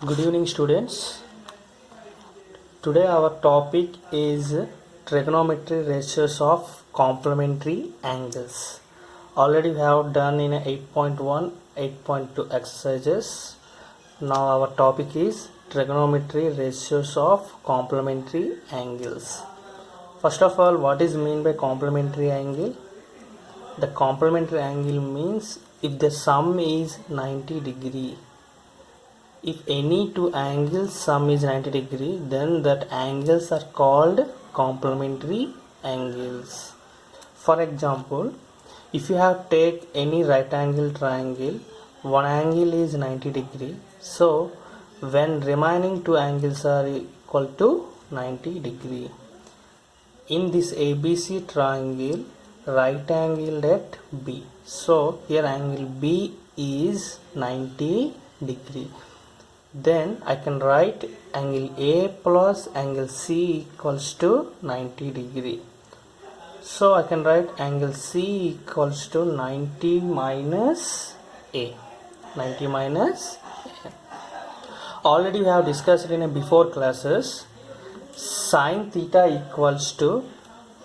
Good evening, students. Today our topic is trigonometry ratios of complementary angles. Already we have done in 8.1, 8.2 exercises. Now our topic is trigonometry ratios of complementary angles. First of all, what is mean by complementary angle? The complementary angle means if the sum is 90 degree. If any two angles sum is 90 degree, then that angles are called complementary angles. For example, if you have take any right angle triangle, one angle is 90 degree. So when remaining two angles are equal to 90 degree. In this ABC triangle, right angle at B. So here angle B is 90 degree. Then I can write angle A plus angle C equals to 90 degree. So I can write angle C equals to 90 minus A. 90 minus A. Already we have discussed in a before classes. Sin theta equals to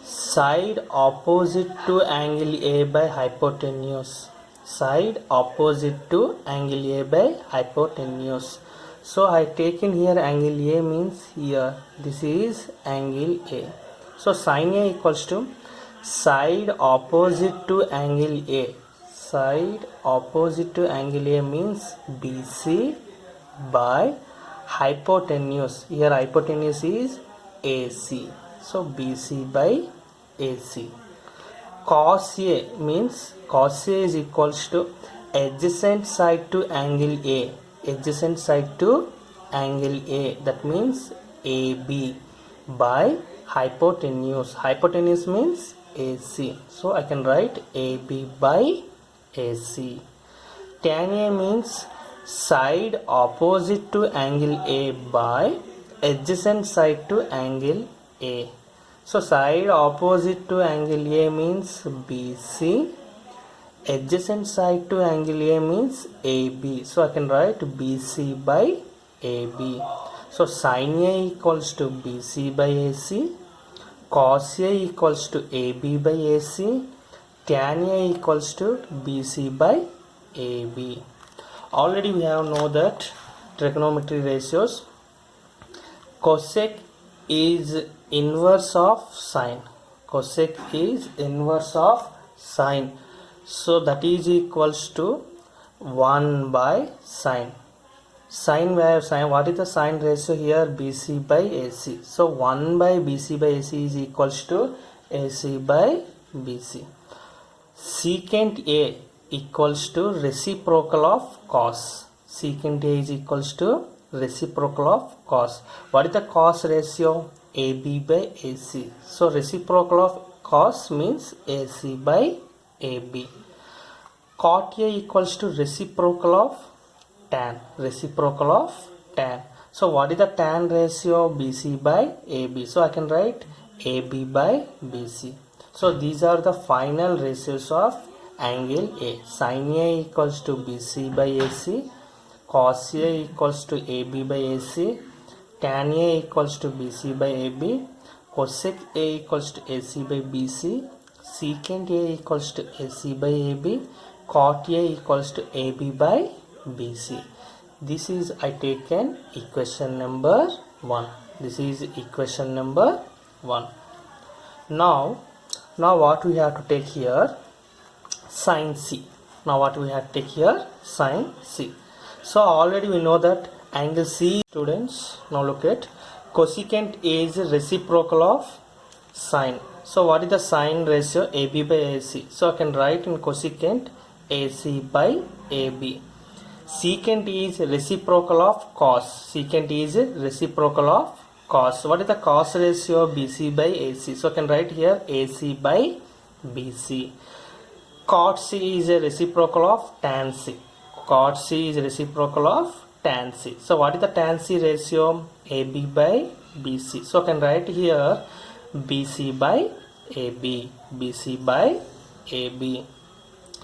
side opposite to angle A by hypotenuse. Side opposite to angle A by hypotenuse. So I taken here angle A means here this is angle A. So sin A equals to side opposite to angle A. Side opposite to angle A means BC by hypotenuse. Here hypotenuse is AC. So BC by AC. Cos A means cos A is equals to adjacent side to angle A. Adjacent side to angle A, that means AB by hypotenuse. Hypotenuse means AC. So I can write AB by AC. Tan A means side opposite to angle A by adjacent side to angle A. So side opposite to angle A means BC. Adjacent side to angle A means AB. So I can write BC by AB. So sin A equals to BC by AC. Cos A equals to AB by AC. Tan A equals to BC by AB. Already we have know that trigonometry ratios. Cosec is inverse of sine. Cosec is inverse of sine. So that is equals to 1 by sine. Sine where sine, what is the sine ratio here? BC by AC. So 1 by BC by AC is equals to AC by BC. Secant A equals to reciprocal of cos. Secant A is equals to reciprocal of cos. What is the cos ratio? AB by AC. So reciprocal of cos means AC by AB. Cot A equals to reciprocal of tan. Reciprocal of tan. So what is the tan ratio? BC by AB. So I can write AB by BC. So these are the final ratios of angle A. Sin A equals to BC by AC. Cos A equals to AB by AC. Tan A equals to BC by AB. Cosec A equals to AC by BC. Secant A equals to AC by AB. Cot A equals to AB by BC. This is I taken equation number 1. This is equation number 1. Now what we have to take here? Sin C. Now what we have to take here? Sin C. So already we know that angle C, students. Now look at cosecant A is reciprocal of sine. So what is the sine ratio? AB by AC. So I can write in cosecant AC by AB. Secant is reciprocal of cos. Secant is reciprocal of cos. What is the cos ratio? BC by AC. So I can write here AC by BC. Cot C is a reciprocal of tan C. Cot C is reciprocal of tan C. So what is the tan C ratio? AB by BC. So I can write here BC by AB. BC by AB.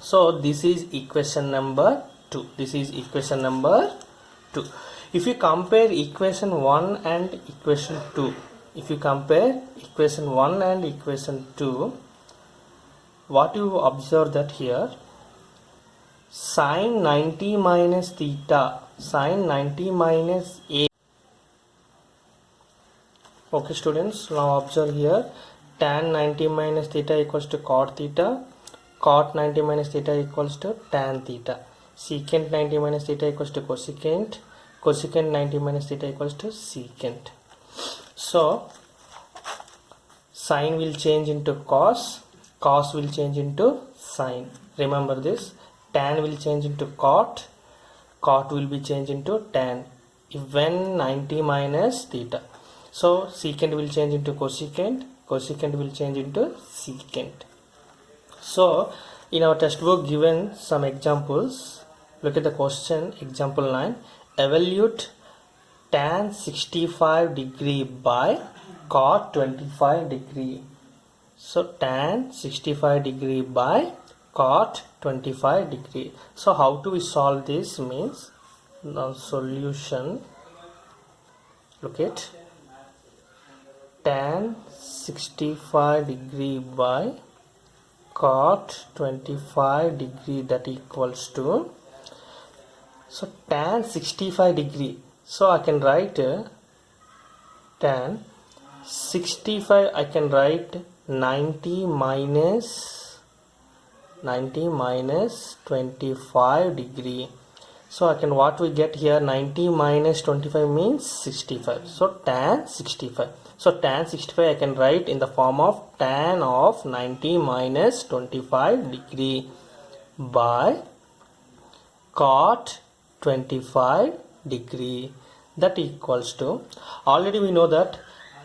So this is equation number 2. This is equation number 2. If you compare equation 1 and equation 2, if you compare equation 1 and equation 2, what you observe that here, sine 90 minus theta, sine 90 minus a. Okay students, now observe here, tan 90 minus theta equals to cot theta, cot 90 minus theta equals to tan theta, secant 90 minus theta equals to cosecant, cosecant 90 minus theta equals to secant. So sine will change into cos, cos will change into sine. Remember this, tan will change into cot, cot will be changed into tan when 90 minus theta. So secant will change into cosecant, cosecant will change into secant. So in our textbook given some examples. Look at the question, example 9. Evaluate tan 65 degree by cot 25 degree. So tan 65 degree by cot 25 degree. So how do we solve this means, the solution, look at tan 65 degree by cot 25 degree, that equals to, so tan 65 degree, so I can write tan 65, I can write 90 minus 25 degree. So I can, what we get here, 90 minus 25 means 65, so tan 65. So tan 65 I can write in the form of tan of 90 minus 25 degree by cot 25 degree, that equals to, already we know that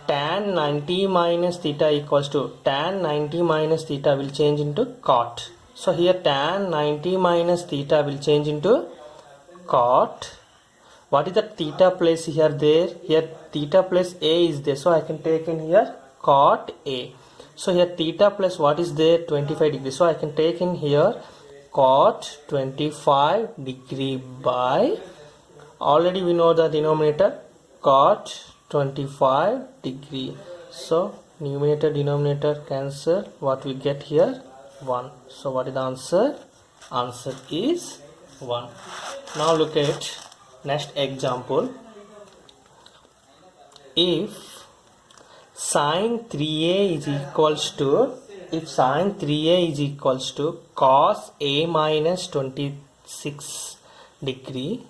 tan 90 minus theta equals to, tan 90 minus theta will change into cot. So here tan 90 minus theta will change into cot. What is the theta place here? There, here theta plus a is there, so I can take in here cot a. So here theta plus what is there, 25 degree, so I can take in here cot 25 degree by, already we know the denominator, cot 25 degree. So numerator denominator cancel, what we get here, 1. So what is the answer? Answer is 1. Now look at next example. If sine 3a is equals to, if sine 3a is equals to cos a minus 26 degree,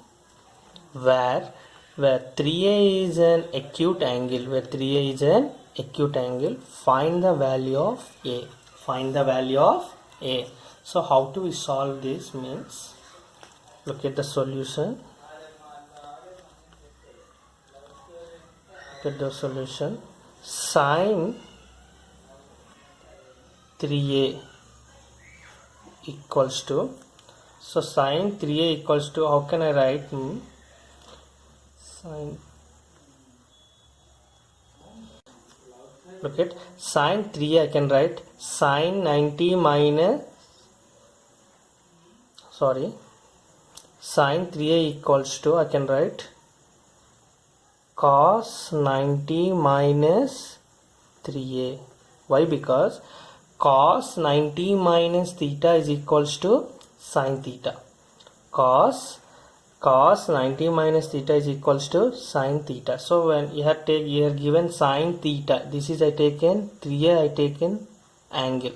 where 3a is an acute angle, where 3a is an acute angle, find the value of a, find the value of a. So how do we solve this means, look at the solution, look at the solution, sine 3a equals to, so sine 3a equals to, how can I write, sine, look at sine 3a, I can write sine 90 minus, sorry, sine 3a equals to, I can write cos 90 minus 3a. Why? Because cos 90 minus theta is equals to sin theta. Cos 90 minus theta is equals to sin theta. So when you have take, you are given sin theta, this is I taken 3a, I taken angle.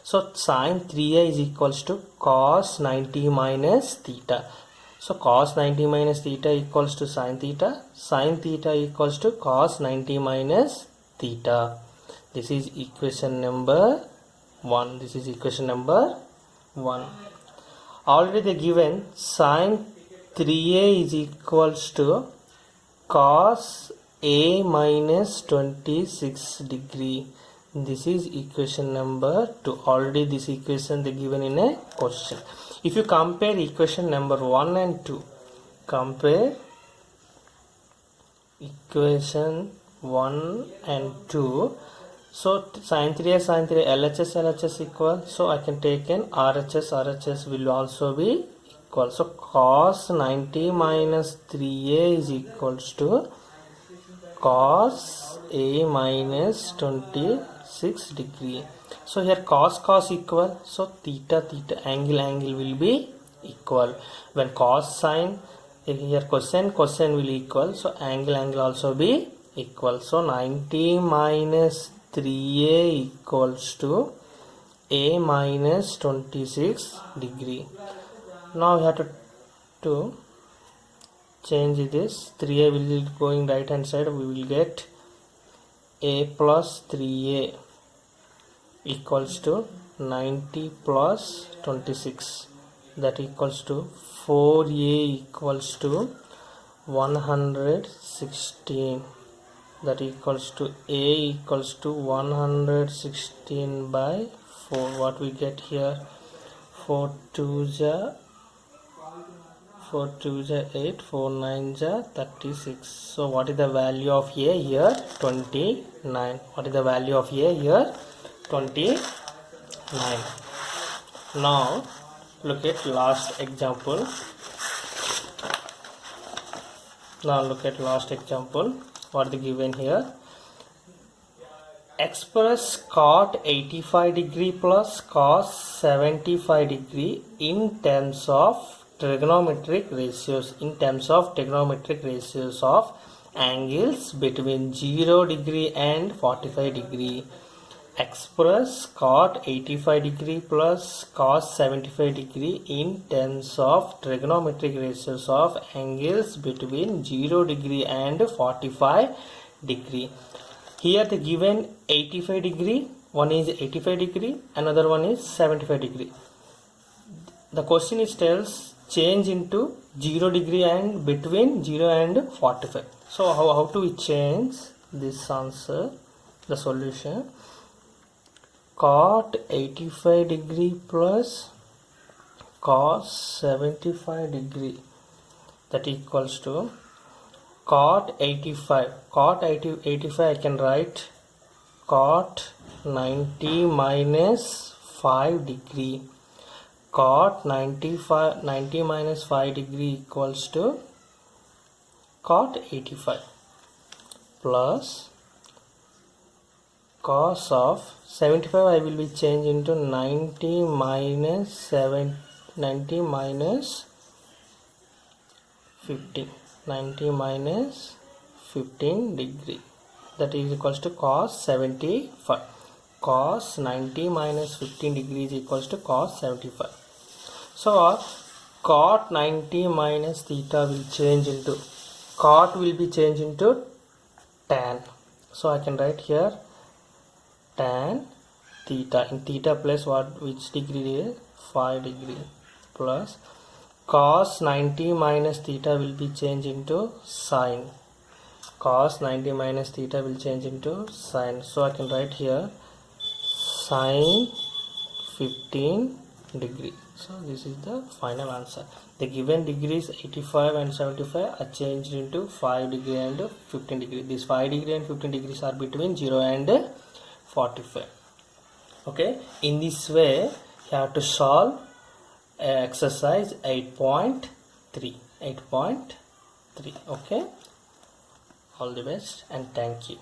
So sin 3a is equals to cos 90 minus theta. So cos 90 minus theta equals to sin theta equals to cos 90 minus theta. This is equation number 1. This is equation number 1. Already they given sin 3a is equals to cos a minus 26 degree. This is equation number 2. Already this equation they given in a question. If you compare equation number 1 and 2, compare equation 1 and 2. So sin 3a, LHS equal. So I can take in RHS will also be equal. So cos 90 minus 3a is equals to cos a minus 26 degree. So here cos equal, so theta angle will be equal. When cos sine, here cosine will equal, so angle also be equal. So 90 minus 3a equals to a minus 26 degree. Now we have to change this. 3a will be going right hand side, we will get a plus 3a equals to 90 plus 26, that equals to 4a equals to 116, that equals to a equals to 116 by 4. What we get here, 4 2s are 8, 4 9s are 36. So what is the value of a here? 29. What is the value of a here? 29. Now look at last example. What is given here? Express cot 85 degree plus cos 75 degree in terms of trigonometric ratios, of angles between 0 degree and 45 degree. Express cot 85 degree plus cos 75 degree in terms of trigonometric ratios of angles between 0 degree and 45 degree. Here the given 85 degree, one is 85 degree, another one is 75 degree. The question is tells change into 0 degree and between 0 and 45. So how do we change this answer, the solution? Cot 85 degree plus cos 75 degree, that equals to cot 85. Cot 85 I can write cot 90 minus 5 degree. Cot 90 minus 5 degree equals to cot 85 plus cos of 75 I will be changed into 90 minus 15, 90 minus 15 degree, that is equals to cos 75. Cos 90 minus 15 degrees equals to cos 75. So cot 90 minus theta will change into, cot will be changed into tan. So I can write here tan theta, in theta place which degree is 5 degree, plus cos 90 minus theta will be changed into sine. Cos 90 minus theta will change into sine. So I can write here sine 15 degree. So this is the final answer. The given degrees 85 and 75 are changed into 5 degree and 15 degree. These 5 degree and 15 degrees are between 0 and 45. Okay, in this way you have to solve exercise 8.3. Okay, all the best and thank you.